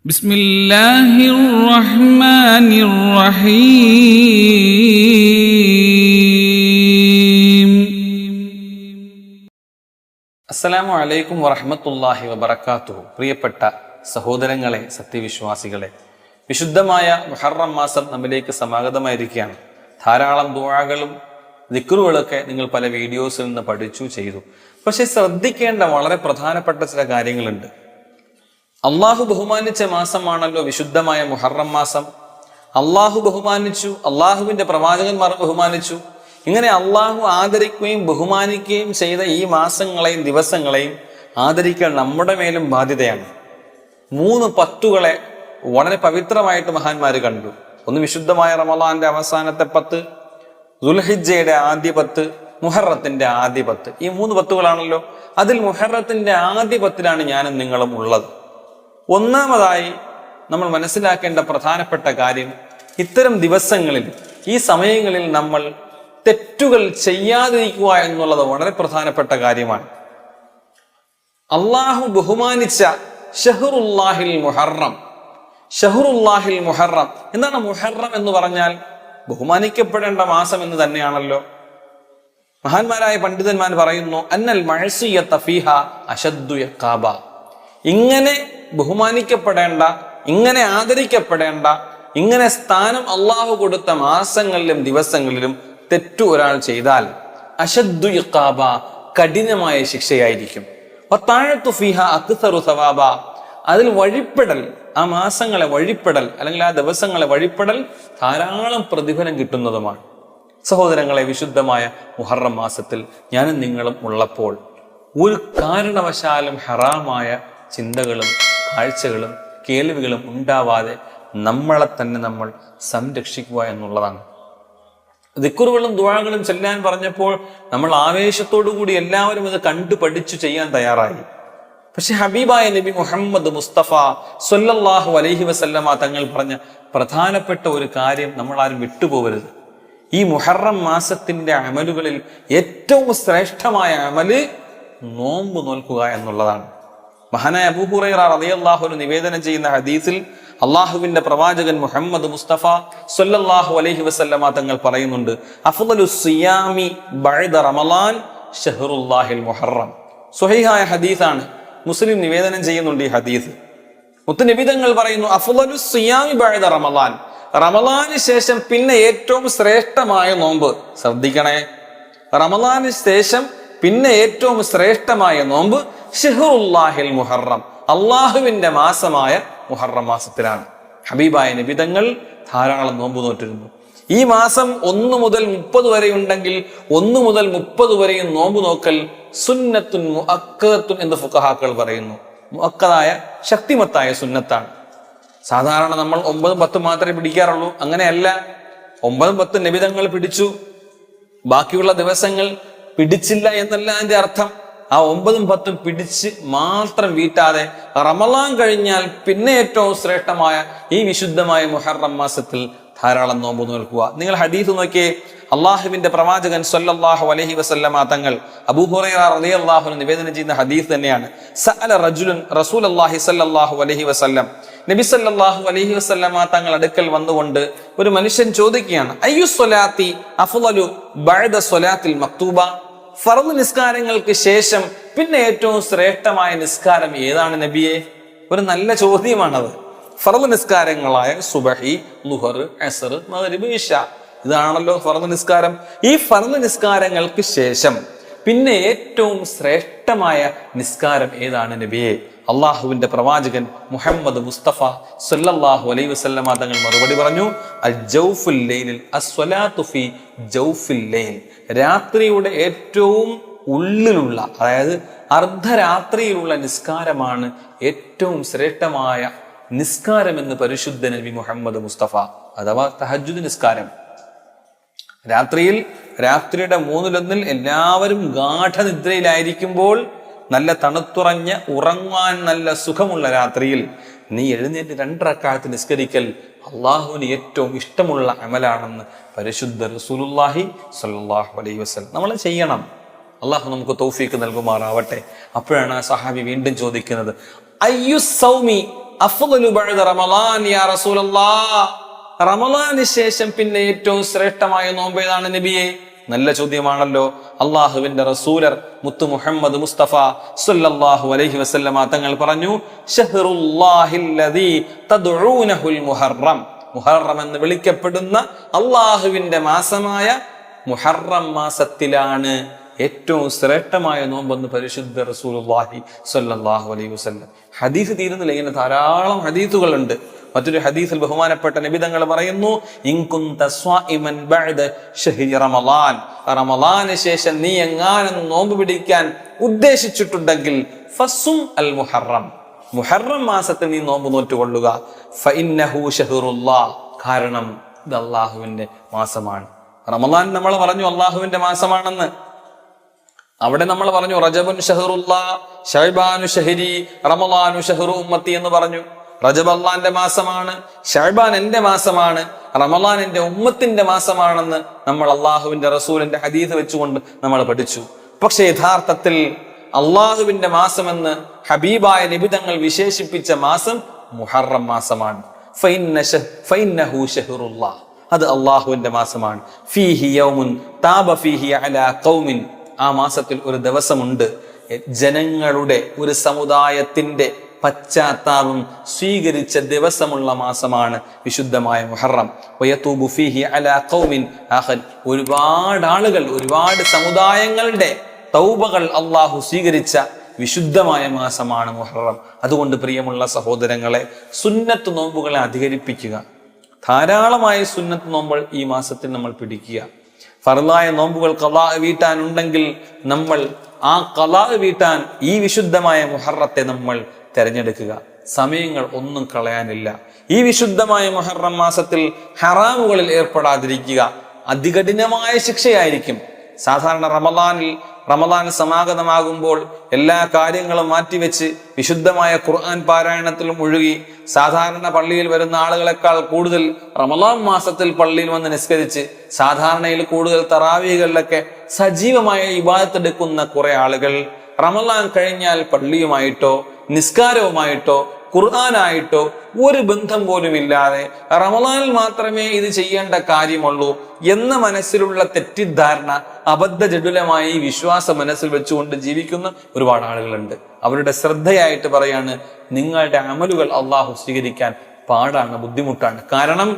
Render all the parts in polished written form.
بسم الله الرحمن الرحيم. അസ്സലാമു അലൈക്കും വറഹ്മത്തുള്ളാഹി വബറകാതുഹു. പ്രിയപ്പെട്ട സഹോദരങ്ങളെ, സത്യവിശ്വാസികളെ, വിശുദ്ധമായ മുഹറം മാസം നമ്മിലേക്ക് സമാഗതമായിരിക്കുകയാണ്. ധാരാളം ദുആകളും ദിക്റുകളൊക്കെ നിങ്ങൾ പല വീഡിയോസിൽ നിന്ന് പഠിച്ചു ചെയ്തു. പക്ഷെ ശ്രദ്ധിക്കേണ്ട വളരെ പ്രധാനപ്പെട്ട ചില കാര്യങ്ങളുണ്ട്. അള്ളാഹു ബഹുമാനിച്ച മാസമാണല്ലോ വിശുദ്ധമായ മുഹറം മാസം. അള്ളാഹു ബഹുമാനിച്ചു, അള്ളാഹുവിന്റെ പ്രവാചകന്മാർ ബഹുമാനിച്ചു. ഇങ്ങനെ അള്ളാഹു ആദരിക്കുകയും ബഹുമാനിക്കുകയും ചെയ്ത ഈ മാസങ്ങളെയും ദിവസങ്ങളെയും ആദരിക്കാൻ നമ്മുടെ മേലും ബാധ്യതയാണ്. 3 പത്തുകളെ വളരെ പവിത്രമായിട്ട് മഹാന്മാര് കണ്ടു. ഒന്ന് വിശുദ്ധമായ റമളാന്റെ അവസാനത്തെ 10, ദുൽഹിജ്ജയുടെ ആദ്യ 10, മുഹറത്തിന്റെ ആദ്യ 10. ഈ 3 പത്തുകളാണല്ലോ. അതിൽ മുഹറത്തിന്റെ ആദ്യ 10ലാണ് ഞാനും നിങ്ങളും ഉള്ളത്. ഒന്നാമതായി നമ്മൾ മനസ്സിലാക്കേണ്ട പ്രധാനപ്പെട്ട കാര്യം, ഇത്തരം ദിവസങ്ങളിൽ, ഈ സമയങ്ങളിൽ നമ്മൾ തെറ്റുകൾ ചെയ്യാതിരിക്കുക എന്നുള്ളത് വളരെ പ്രധാനപ്പെട്ട കാര്യമാണ്. അള്ളാഹു ബഹുമാനിച്ച ഷഹ്റുല്ലാഹിൽ മുഹറം. ഷഹ്റുല്ലാഹിൽ മുഹറം എന്താണ്? മുഹറം എന്ന് പറഞ്ഞാൽ ബഹുമാനിക്കപ്പെടേണ്ട മാസം എന്ന് തന്നെയാണല്ലോ. മഹാന്മാരായ പണ്ഡിതന്മാർ പറയുന്നു, അന്നൽ മഅസിയത ഫീഹ അശദ്ദു ഇഖാബ. ഇങ്ങനെ ബഹുമാനിക്കപ്പെടേണ്ട, ഇങ്ങനെ ആദരിക്കപ്പെടേണ്ട, ഇങ്ങനെ സ്ഥാനം അള്ളാഹു കൊടുത്ത മാസങ്ങളിലും ദിവസങ്ങളിലും തെറ്റു ഒരാൾ ചെയ്താൽ അശദ്ദു ഇഖാബ, കഠിനമായ ശിക്ഷയായിരിക്കും. വതാഅതു ഫീഹ അക്സറു സവാബ. അതിൽ വഴിപ്പെടൽ, ആ മാസങ്ങളെ വഴിപ്പെടൽ അല്ലെങ്കിൽ ആ ദിവസങ്ങളെ വഴിപ്പെടൽ ധാരാളം പ്രതിഫലം കിട്ടുന്നതുമാണ്. സഹോദരങ്ങളെ, വിശുദ്ധമായ മുഹറം മാസത്തിൽ ഞാനും നിങ്ങളും ഉള്ളപ്പോൾ ഒരു കാരണവശാലും ഹറാമായ ചിന്തകളും കാഴ്ചകളും കേൾവികളും ഉണ്ടാവാതെ നമ്മളെ തന്നെ നമ്മൾ സംരക്ഷിക്കുക എന്നുള്ളതാണ്. ദിക്റുകളും ദുആകളും ചെല്ലാൻ പറഞ്ഞപ്പോൾ നമ്മൾ ആവേശത്തോടു കൂടി എല്ലാവരും ഇത് കണ്ടു പഠിച്ചു ചെയ്യാൻ തയ്യാറായി. പക്ഷെ ഹബീബായ നബി മുഹമ്മദ് മുസ്തഫ സ്വല്ലല്ലാഹു അലൈഹി വസല്ലമ തങ്ങൾ പറഞ്ഞ പ്രധാനപ്പെട്ട ഒരു കാര്യം നമ്മൾ ആരും വിട്ടുപോകരുത്. ഈ മുഹറം മാസത്തിന്റെ അമലുകളിൽ ഏറ്റവും ശ്രേഷ്ഠമായ അമല് നോമ്പ് നോൽക്കുക എന്നുള്ളതാണ്. മഹാനായ അബൂ ഹുറൈറ റളിയല്ലാഹു അൻഹു നിവേദനം ചെയ്യുന്ന ഹദീസിൽ അള്ളാഹുവിന്റെ പ്രവാചകൻ മുഹമ്മദ് മുസ്തഫ സ്വല്ലല്ലാഹു അലൈഹി വസല്ലമ തങ്ങൾ പറയുന്നുണ്ട്, അഫ്ളലുസ് സിയാമി ബഅദ റമളാൻ ഷഹ്റുല്ലാഹിൽ മുഹറം. സ്വഹീഹായ ഹദീസാണ്, മുസ്ലിം നിവേദനം ചെയ്യുന്നുണ്ട് ഈ ഹദീസ്. മുത്തുനബി തങ്ങൾ പറയുന്നു, അഫ്ളലുസ് സിയാമി ബഅദ റമളാൻ, റമളാന് ശേഷം പിന്നെ ഏറ്റവും ശ്രേഷ്ഠമായ നോമ്പ്. ശ്രദ്ധിക്കണേ, റമളാന് ശേഷം പിന്നെ ഏറ്റവും ശ്രേഷ്ഠമായ നോമ്പ് ഷഹ്റുല്ലാഹിൽ മുഹറം, അള്ളാഹുവിന്റെ മാസമായ മുഹറം മാസത്തിലാണ്. ഹബീബായ നബി തങ്ങൾ ധാരാളം നോമ്പ് നോറ്റിരുന്നു. ഈ മാസം 1 മുതൽ 30 വരെ ഉണ്ടെങ്കിൽ 1 മുതൽ 30 വരെയും നോമ്പ് നോക്കൽ സുന്നത്തുൻ മുഅക്കദത്തുൻ എന്ന് ഫുഖഹാക്കൾ പറയുന്നു. മുഅക്കദായ, ശക്തിമത്തായ സുന്നത്താണ്. സാധാരണ നമ്മൾ 9, 10 മാത്രമേ പിടിക്കാറുള്ളൂ. അങ്ങനെയല്ല. 9, 10 നബി തങ്ങൾ പിടിച്ചു, ബാക്കിയുള്ള ദിവസങ്ങൾ പിടിച്ചില്ല എന്നല്ല അതിന്റെ അർത്ഥം. ആ 9, 10 പിടിച്ച് മാത്രം വീട്ടാതെ റമളാൻ കഴിഞ്ഞാൽ പിന്നെ ഏറ്റവും ശ്രേഷ്ഠമായ ഈ വിശുദ്ധമായ മുഹറം മാസത്തിൽ ധാരാളം നോമ്പ് നോൽക്കുക. നിങ്ങൾ ഹദീസ് നോക്കിയേ. അള്ളാഹുവിന്റെ പ്രവാചകൻ സ്വല്ലല്ലാഹു അലൈഹി വസല്ലമ തങ്ങൾ അബൂ ഹുറൈറ റളിയല്ലാഹു അൻഹു നിവേദനം ചെയ്യുന്ന ഹദീസ് തന്നെയാണ്. സഅല റജുലുൻ റസൂലുള്ളാഹി സ്വല്ലല്ലാഹു അലൈഹി വസല്ലം. നബി സല്ലല്ലാഹു അലൈഹി വസല്ലമ തങ്ങൾ അടുക്കൽ വന്നുകൊണ്ട് ഒരു മനുഷ്യൻ ചോദിക്കുകയാണ്, അയ്യു സ്വലാത്തി അഫ്ളലു ബഅദ സ്വലാത്തിൽ മക്തൂബ. ഫർദ് നിസ്കാരങ്ങൾക്ക് ശേഷം പിന്നെ ഏറ്റവും ശ്രേഷ്ഠമായ നിസ്കാരം ഏതാണ് നബിയെ? ഒരു നല്ല ചോദ്യമാണത്. ഫർദ് നിസ്കാരങ്ങളായ സുബഹി, ളുഹർ, അസ്ർ, മഗ്രിബ്, ഇശ, ഇതാണല്ലോ ഫർദ് നിസ്കാരം. ഈ ഫർദ് നിസ്കാരങ്ങൾക്ക് ശേഷം പിന്നെ ഏറ്റവും ശ്രേഷ്ഠമായ നിസ്കാരം ഏതാണ് നബിയെ? അള്ളാഹുവിന്റെ പ്രവാചകൻ മുഹമ്മദ് മുസ്തഫ സ്വല്ലല്ലാഹു അലൈഹി വസല്ലമ തങ്ങൾ മറുപടി പറഞ്ഞു, അൽജൗഫുൽ ലൈലിൽ അസ്വലാത്തു ഫി ജൗഫിൽ ലൈൽ. രാത്രിയുടെ ഏറ്റവും ഉള്ളിലുള്ള, അതായത് അർദ്ധരാത്രിയിലുള്ള നിസ്കാരമാണ് ഏറ്റവും ശ്രേഷ്ഠമായ നിസ്കാരമെന്ന് പരിശുദ്ധ നബി മുഹമ്മദ് മുസ്തഫ. അഥവാ തഹജ്ജുദ് നിസ്കാരം. രാത്രിയുടെ 3/1 എല്ലാവരും ഗാഠനിദ്രയിലായിരിക്കുമ്പോൾ, നല്ല തണുത്തുറഞ്ഞ ഉറങ്ങാൻ നല്ല സുഖമുള്ള രാത്രിയിൽ നീ എഴുന്നേറ്റ് 2 റക്അത്ത് നിസ്കരിക്കൽ അള്ളാഹുവിന് ഏറ്റവും ഇഷ്ടമുള്ള അമലാണെന്ന് പരിശുദ്ധ റസൂലുള്ളാഹി സ്വല്ലല്ലാഹു അലൈഹി വസല്ലം. നമ്മൾ ചെയ്യണം. അള്ളാഹു നമുക്ക് തൗഫീക്ക് നൽകുമാറാവട്ടെ. അപ്പോഴാണ് ആ സഹാബി വീണ്ടും ചോദിക്കുന്നത്, അയ്യു സൗമി അഫ്ളലു ബഅദ റമളാൻ യാ റസൂലല്ലാഹ്, റമളാന് ശേഷം പിന്നെ ഏറ്റവും ശ്രേഷ്ഠമായ നോമ്പ് ഏതാണ് നബിയെ? നല്ല ചോദ്യമാണല്ലോ. അള്ളാഹുവിന്റെ റസൂലർ മുത്തു മുഹമ്മദ് മുസ്തഫ സല്ലല്ലാഹു അലൈഹി വസല്ലമ തങ്ങൾ പറഞ്ഞു, ശഹ്റുല്ലാഹില്ലദീ തദ്ഊനഹുൽ മുഹറം, മുഹറം എന്ന് വിളിക്കപ്പെടുന്ന അള്ളാഹുവിന്റെ മാസമായ മുഹറം മാസത്തിലാണ് ഏറ്റവും ശ്രേഷ്ഠമായ നോമ്പെന്ന് പരിശുദ്ധ റസൂലുള്ളാഹി സ്വല്ലല്ലാഹു അലൈഹി വസല്ലം. ഹദീസ് തീരുന്നില്ല, ഇങ്ങനെ ധാരാളം ഹദീസുകളുണ്ട്. മറ്റൊരു ഹദീസിൽ ബഹുമാനപ്പെട്ട നബി തങ്ങൾ പറയുന്നു, ഇൻ കുന്ത സ്വാഇമൻ ബഅദ ശഹ്രി റമളാൻ, റമളാന് ശേഷം നീ എങ്ങാനും നോമ്പ് പിടിക്കാൻ ഉദ്ദേശിച്ചിട്ടുണ്ടെങ്കിൽ ഫസും അൽ മുഹറം, മുഹറം മാസത്തിൽ നീ നോമ്പ് നോറ്റുകൊള്ളുക. ഫഇന്നഹു ശഹ്റുല്ലാഹ്, കാരണം ഇത് അള്ളാഹുവിന്റെ മാസമാണ്. റമളാൻ നമ്മൾ പറഞ്ഞു അള്ളാഹുവിന്റെ മാസമാണെന്ന്. അവിടെ നമ്മൾ പറഞ്ഞു റജബുൻ ഷഹറുല്ലാഹ്, ശഅബാനു ഷഹരി, റമളാനു ഷഹ്റു ഉമ്മത്തി എന്ന് പറഞ്ഞു. റജബ് അള്ളാന്റെ മാസമാണ്, ശഅബാൻ എന്റെ മാസമാണ്, റമളാൻ എന്റെ ഉമ്മത്തിന്റെ മാസമാണെന്ന് നമ്മൾ അള്ളാഹുവിന്റെ റസൂലിന്റെ ഹദീസ് വെച്ചുകൊണ്ട് നമ്മൾ പഠിച്ചു. പക്ഷെ യഥാർത്ഥത്തിൽ അള്ളാഹുവിന്റെ മാസമെന്ന് ഹബീബായ നബി തങ്ങൾ വിശേഷിപ്പിച്ച മാസം മുഹറം മാസമാണ്. ഫഇന്നഹു ശഹ്റുല്ലാഹ്, അത് അള്ളാഹുവിന്റെ മാസമാണ്. ഫീഹി യൗമുൻ താബ ഫീഹി അലാ ഖൗമിൻ, ആ മാസത്തിൽ ഒരു ദിവസമുണ്ട് ജനങ്ങളുടെ, ഒരു സമുദായത്തിന്റെ പശ്ചാത്താപം സ്വീകരിച്ച ദിവസമുള്ള മാസമാണ് വിശുദ്ധമായ മുഹറം. വയതൂബു ഫീഹി അലാ ഖൗമിൻ ആഖർ, ഒരുപാട് ആളുകൾ, ഒരുപാട് സമുദായങ്ങളുടെ തൗബകൾ അള്ളാഹു സ്വീകരിച്ച വിശുദ്ധമായ മാസമാണ് മുഹറം. അതുകൊണ്ട് പ്രിയമുള്ള സഹോദരങ്ങളെ, സുന്നത്ത് നോമ്പുകളെ അധികരിപ്പിക്കുക. ധാരാളമായ സുന്നത്ത് നോമ്പുകൾ ഈ മാസത്തിൽ നമ്മൾ പിടിക്കുക. ഫർളായ നോമ്പുകൾ ഖളാ വീട്ടാനുണ്ടെങ്കിൽ നമ്മൾ ആ ഖളാ വീട്ടാൻ ഈ വിശുദ്ധമായ മുഹറത്തെ നമ്മൾ തിരഞ്ഞെടുക്കുക. സമയങ്ങൾ ഒന്നും കളയാനില്ല. ഈ വിശുദ്ധമായ മുഹറം മാസത്തിൽ ഹറാമുകളിൽ ഏർപ്പെടാതിരിക്കുക. അതികഠിനമായ ശിക്ഷയായിരിക്കും. സാധാരണ റമളാൻ സമാഗതമാകുമ്പോൾ എല്ലാ കാര്യങ്ങളും മാറ്റിവെച്ച് വിശുദ്ധമായ ഖുർആൻ പാരായണത്തിൽ മുഴുകി സാധാരണ പള്ളിയിൽ വരുന്ന ആളുകളെക്കാൾ കൂടുതൽ റമളാൻ മാസത്തിൽ പള്ളിയിൽ വന്ന് നിസ്കരിച്ച് സാധാരണയിൽ കൂടുതൽ തറാവീകളിലൊക്കെ സജീവമായ ഇബാദത്ത് എടുക്കുന്ന കുറെ ആളുകൾ റമളാൻ കഴിഞ്ഞാൽ പള്ളിയുമായിട്ടോ നിസ്കാരവുമായിട്ടോ ഖുർആനായിട്ടോ ഒരു ബന്ധം പോലും ഇല്ലാതെ റമളാനിൽ മാത്രമേ ഇത് ചെയ്യേണ്ട കാര്യമുള്ളൂ എന്ന മനസ്സിലുള്ള തെറ്റിദ്ധാരണ, അബദ്ധജടുലമായി വിശ്വാസ മനസ്സിൽ വെച്ചുകൊണ്ട് ജീവിക്കുന്ന ഒരുപാട് ആളുകളുണ്ട്. അവരുടെ ശ്രദ്ധയായിട്ട് പറയാണ്, നിങ്ങളുടെ അമലുകൾ അള്ളാഹു സ്വീകരിക്കാൻ പാടാണ്, ബുദ്ധിമുട്ടാണ്. കാരണം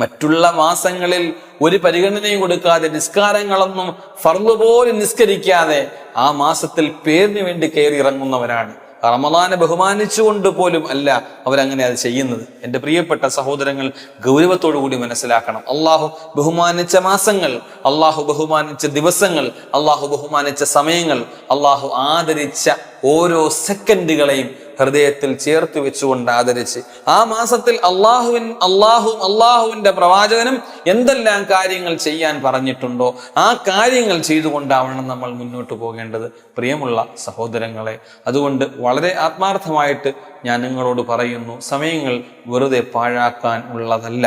മറ്റുള്ള മാസങ്ങളിൽ ഒരു പരിഗണനയും കൊടുക്കാതെ, നിസ്കാരങ്ങളൊന്നും ഫർള് പോലും നിസ്കരിക്കാതെ ആ മാസത്തിൽ പേരിന് വേണ്ടി കയറി ഇറങ്ങുന്നവരാണ്. റമളാനെ ബഹുമാനിച്ചുകൊണ്ട് പോലും അല്ല അവരങ്ങനെ അത് ചെയ്യുന്നത്. എൻ്റെ പ്രിയപ്പെട്ട സഹോദരങ്ങൾ, ഗൗരവത്തോടു കൂടി മനസ്സിലാക്കണം. അള്ളാഹു ബഹുമാനിച്ച മാസങ്ങൾ, അള്ളാഹു ബഹുമാനിച്ച ദിവസങ്ങൾ, അള്ളാഹു ബഹുമാനിച്ച സമയങ്ങൾ, അള്ളാഹു ആദരിച്ച ഓരോ സെക്കൻഡുകളെയും ഹൃദയത്തിൽ ചേർത്ത് വെച്ചുകൊണ്ട് ആദരിച്ച് ആ മാസത്തിൽ അള്ളാഹുവിന്റെ പ്രവാചകനും എന്തെല്ലാം കാര്യങ്ങൾ ചെയ്യാൻ പറഞ്ഞിട്ടുണ്ടോ ആ കാര്യങ്ങൾ ചെയ്തുകൊണ്ടാവണം നമ്മൾ മുന്നോട്ട് പോകേണ്ടത്. പ്രിയമുള്ള സഹോദരങ്ങളെ, അതുകൊണ്ട് വളരെ ആത്മാർത്ഥമായിട്ട് ഞാൻ നിങ്ങളോട് പറയുന്നു, സമയങ്ങൾ വെറുതെ പാഴാക്കാൻ ഉള്ളതല്ല.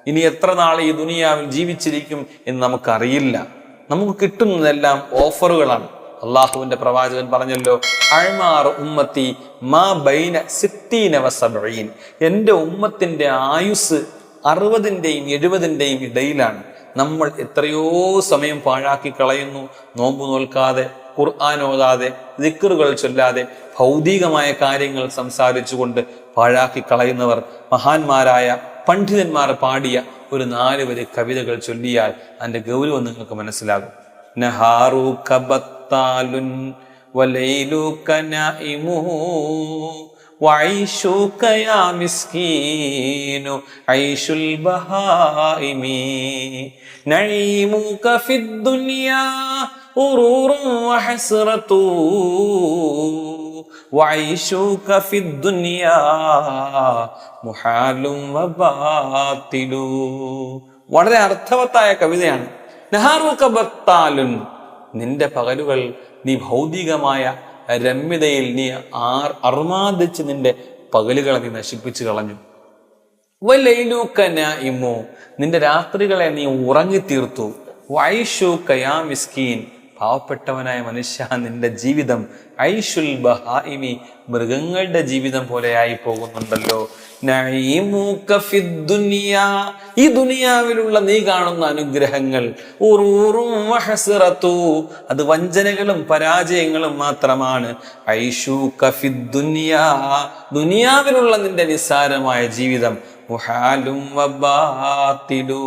ഇനി എത്ര നാൾ ഈ ദുനിയാവിൽ ജീവിച്ചിരിക്കും എന്ന് നമുക്കറിയില്ല. നമുക്ക് കിട്ടുന്നതെല്ലാം ഓഫറുകളാണ്. അള്ളാഹുവിന്റെ പ്രവാചകൻ പറഞ്ഞല്ലോ, അഴ്മാറു ഉമ്മത്തി മാ ബൈന സിത്തീന വസബഈൻ, എൻ്റെ ഉമ്മത്തിന്റെ ആയുസ് 60-ന്റെയും 70-ന്റെയും ഇടയിലാണ്. നമ്മൾ എത്രയോ സമയം പാഴാക്കി കളയുന്നു. നോമ്പ് നോൽക്കാതെ, ഖുർആൻ ഓതാതെ, ദിക്റുകൾ ചൊല്ലാതെ, ഭൗതികമായ കാര്യങ്ങൾ സംസാരിച്ചുകൊണ്ട് പാഴാക്കി കളയുന്നവർ. മഹാന്മാരായ പണ്ഡിതന്മാർ പാടിയ ഒരു 4 വരി കവിതകൾ ചൊല്ലിയാൽ അതിന്റെ ഗൗരവം നിങ്ങൾക്ക് മനസ്സിലാകും. നഹാറുക ബത്താലുൻ വലൈലുക നാഇമുഹു വഐശുക യാ മിസ്കീനു ഐശുൽ ബഹായിമി നഈമുക ഫിദ് ദുനിയാ ഉറൂറുൻ വഹസ്റതു വഐശുക ഫിദ് ദുനിയാ മുഹാലും വബാതിലു. വളരെ അർത്ഥവത്തായ കവിതയാണ്. നഹാറുക ബത്താലുൻ, നിന്റെ പകലുകൾ നീ ഭൗതികമായ രമ്യതയിൽ നീ അർമാദിച്ച് നിന്റെ പകലുകളെ നീ നശിപ്പിച്ചു കളഞ്ഞു. വലൈലുക നാഇമു, നിന്റെ രാത്രികളെ നീ ഉറങ്ങിത്തീർത്തു. വൈശുക യാ മിസ്കീൻ, പാവപ്പെട്ടവനായ മനുഷ്യ, നിന്റെ ജീവിതം ഐഷുൽ ബഹായിമി, മൃഗങ്ങളുടെ ജീവിതം പോലെയായി പോകുന്നുണ്ടല്ലോ. നഈമുക ഫിദ്ദുനിയാ, ഈ ദുനിയാവിലുള്ള നീ കാണുന്ന അനുഗ്രഹങ്ങൾ, ഉറൂറും വഹസ്റതു, അത് വഞ്ചനകളും പരാജയങ്ങളും മാത്രമാണ്. ഐഷുക ഫിദ്ദുനിയാ, ദുനിയാവിലുള്ള നിന്റെ നിസ്സാരമായ ജീവിതം, മുഹാലും വബാതിലു,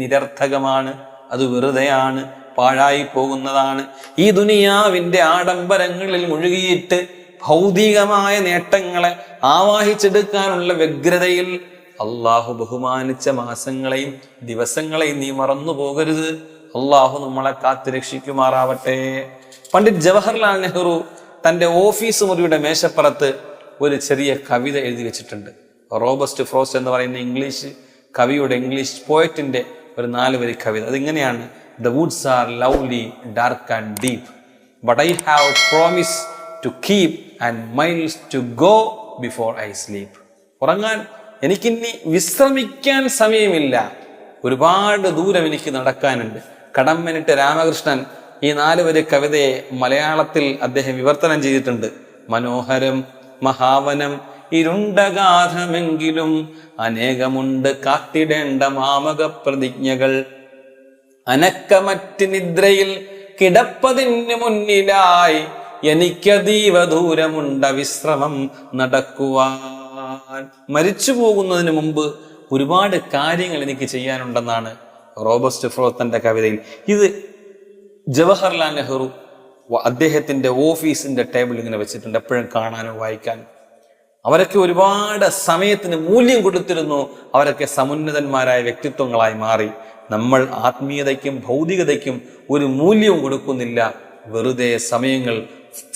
നിരർത്ഥകമാണ്, അത് വെറുതെയാണ്, പാഴായി പോകുന്നതാണ്. ഈ ദുനിയാവിന്റെ ആഡംബരങ്ങളിൽ മുഴുകിയിട്ട് ഭൗതികമായ നേട്ടങ്ങളെ ആവാഹിച്ചെടുക്കാനുള്ള വ്യഗ്രതയിൽ അള്ളാഹു ബഹുമാനിച്ച മാസങ്ങളെയും ദിവസങ്ങളെയും നീ മറന്നു പോകരുത്. അള്ളാഹു നമ്മളെ കാത്തുരക്ഷിക്കുമാറാവട്ടെ. പണ്ഡിറ്റ് ജവഹർലാൽ നെഹ്റു തൻ്റെ ഓഫീസ് മുറിയുടെ മേശപ്പുറത്ത് ഒരു ചെറിയ കവിത എഴുതി വെച്ചിട്ടുണ്ട്. റോബസ്റ്റ് ഫ്രോസ്റ്റ് എന്ന് പറയുന്ന ഇംഗ്ലീഷ് കവിയുടെ, ഇംഗ്ലീഷ് പോയറ്റിന്റെ ഒരു 4 വരി കവിത. അതിങ്ങനെയാണ്: The woods are lovely, dark and deep, but I have promise to keep and miles to go before I sleep. ഉറങ്ങാൻ എനിക്കിനി വിശ്രമിക്കാൻ സമയമില്ല, ഒരുപാട് ദൂരം എനിക്ക് നടക്കാനുണ്ട്. കടമ്മനിട്ട് രാമകൃഷ്ണൻ ഈ 4 വരി കവിതയെ മലയാളത്തിൽ അദ്ദേഹം വിവർത്തനം ചെയ്തിട്ടുണ്ട്. മനോഹരം മഹാവനം ഇരുണ്ടഗാധമെങ്കിലും അനേകമുണ്ട് കാത്തിടേണ്ട മാമക പ്രതിജ്ഞകൾ. അനക്കമറ്റ് നിദ്രയിൽ കിടപ്പതിന് മുന്നിലായി എനിക്കതീവ ദൂരമുണ്ട വിശ്രമം നടക്കുവാൻ. മരിച്ചു പോകുന്നതിന് മുമ്പ് ഒരുപാട് കാര്യങ്ങൾ എനിക്ക് ചെയ്യാനുണ്ടെന്നാണ് റോബസ്റ്റ് ഫ്രോസ്റ്റിന്റെ കവിതയിൽ. ഇത് ജവഹർലാൽ നെഹ്റു അദ്ദേഹത്തിന്റെ ഓഫീസിന്റെ ടേബിൾ ഇങ്ങനെ വെച്ചിട്ടുണ്ട്, എപ്പോഴും കാണാനോ വായിക്കാനോ. അവരൊക്കെ ഒരുപാട് സമയത്തിന് മൂല്യം കൊടുത്തിരുന്നു. അവരൊക്കെ സമുന്നതന്മാരായ വ്യക്തിത്വങ്ങളായി മാറി. നമ്മൾ ആത്മീയതയ്ക്കും ഭൗതികതയ്ക്കും ഒരു മൂല്യവും കൊടുക്കുന്നില്ല. വെറുതെ സമയങ്ങൾ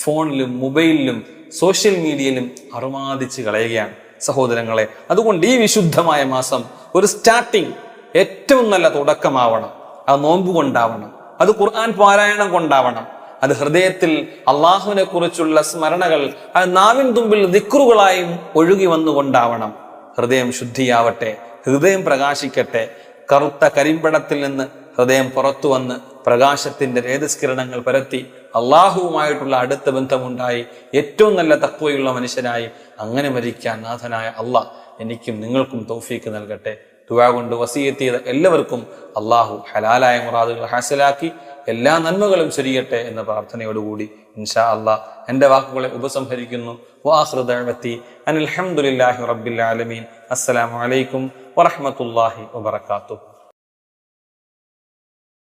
ഫോണിലും മൊബൈലിലും സോഷ്യൽ മീഡിയയിലും അറുമാദിച്ച് കളയുകയാണ് സഹോദരങ്ങളെ. അതുകൊണ്ട് ഈ വിശുദ്ധമായ മാസം ഒരു സ്റ്റാർട്ടിങ്, ഏറ്റവും നല്ല തുടക്കമാവണം. അത് നോമ്പ് കൊണ്ടാവണം, അത് ഖുർആൻ പാരായണം കൊണ്ടാവണം, അത് ഹൃദയത്തിൽ അള്ളാഹുവിനെ കുറിച്ചുള്ള സ്മരണകൾ അത് നാവിൻ തുമ്പിൽ ദിക്റുകളായും ഒഴുകി വന്നുകൊണ്ടാവണം. ഹൃദയം ശുദ്ധിയാവട്ടെ, ഹൃദയം പ്രകാശിക്കട്ടെ. കറുത്ത കരിമ്പടത്തിൽ നിന്ന് ഹൃദയം പുറത്തു വന്ന് പ്രകാശത്തിന്റെ രേതസ്കിരണങ്ങൾ പരത്തി അള്ളാഹുവുമായിട്ടുള്ള അടുത്ത ബന്ധമുണ്ടായി ഏറ്റവും നല്ല തഖ്വയുള്ള മനുഷ്യനായി അങ്ങനെ മരിക്കാൻ നാഥനായ അള്ളാഹ് എനിക്കും നിങ്ങൾക്കും തൗഫീക്ക് നൽകട്ടെ. ദുആ കൊണ്ട് വസിയത്ത് ചെയ്ത എല്ലാവർക്കും അള്ളാഹു ഹലാലായ മുറാദുകൾ ഹാസിലാക്കി എല്ലാ നന്മകളും ചൊരിയട്ടെ എന്ന പ്രാർത്ഥനയോടുകൂടി ഇൻഷാ അള്ളാഹ് എൻ്റെ വാക്കുകളെ ഉപസംഹരിക്കുന്നു. വആഖിറു ദഅവതി അനിൽ ഹംദുലില്ലാഹി റബ്ബിൽ ആലമീൻ. അസ്സലാമു അലൈക്കും വറഹ്മത്തുള്ളാഹി വബറകാതുഹു.